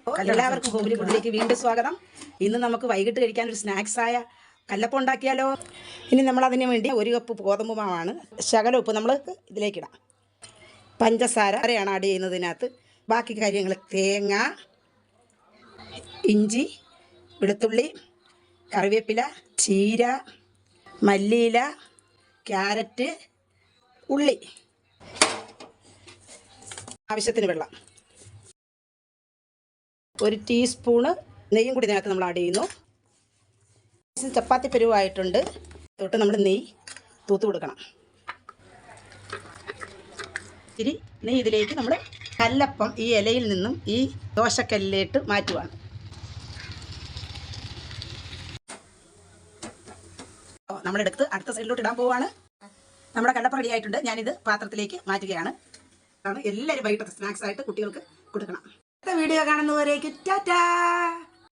എല്ലാവർക്കും ഹോമിലി ഫുഡിലേക്ക് വീണ്ടും സ്വാഗതം. ഇന്ന് നമുക്ക് വൈകിട്ട് കഴിക്കാൻ ഒരു സ്നാക്സായ കല്ലപ്പം ഉണ്ടാക്കിയാലോ. ഇനി നമ്മൾ അതിന് വേണ്ടി 1 കപ്പ് ഗോതമ്പ് മാവാണ്. ശകലം ഉപ്പ് നമ്മൾ ഇതിലേക്കിടാം. പഞ്ചസാരയാണ് ആഡ് ചെയ്യുന്നതിനകത്ത്. ബാക്കി കാര്യങ്ങൾ തേങ്ങ, ഇഞ്ചി, വെളുത്തുള്ളി, കറിവേപ്പില, ചീര, മല്ലിയില, ക്യാരറ്റ്, ഉള്ളി, ആവശ്യത്തിന് വെള്ളം, 1 ടീസ്പൂണ് നെയ്യും കൂടി ഇതിനകത്ത് നമ്മൾ ആഡ് ചെയ്യുന്നു. ചപ്പാത്തി പരുവായിട്ടുണ്ട്. തൊട്ട് നമ്മൾ നെയ്യ് തൂത്ത് കൊടുക്കണം. ഇത്തിരി നെയ്യ് ഇതിലേക്ക് നമ്മൾ കല്ലപ്പം ഈ ഇലയിൽ നിന്നും ഈ ദോശക്കല്ലിലേക്ക് മാറ്റുവാണ്. നമ്മളെടുത്ത് അടുത്ത സൈഡിലോട്ട് ഇടാൻ പോവുകയാണ്. നമ്മുടെ കല്ലപ്പം റെഡി ആയിട്ടുണ്ട്. ഞാനിത് പാത്രത്തിലേക്ക് മാറ്റുകയാണ്. എല്ലാവരും വൈകിട്ടത്തെ സ്നാക്സ് ആയിട്ട് കുട്ടികൾക്ക് കൊടുക്കണം. അടുത്ത വീഡിയോ കാണുന്നവരേക്ക് ടാറ്റാ.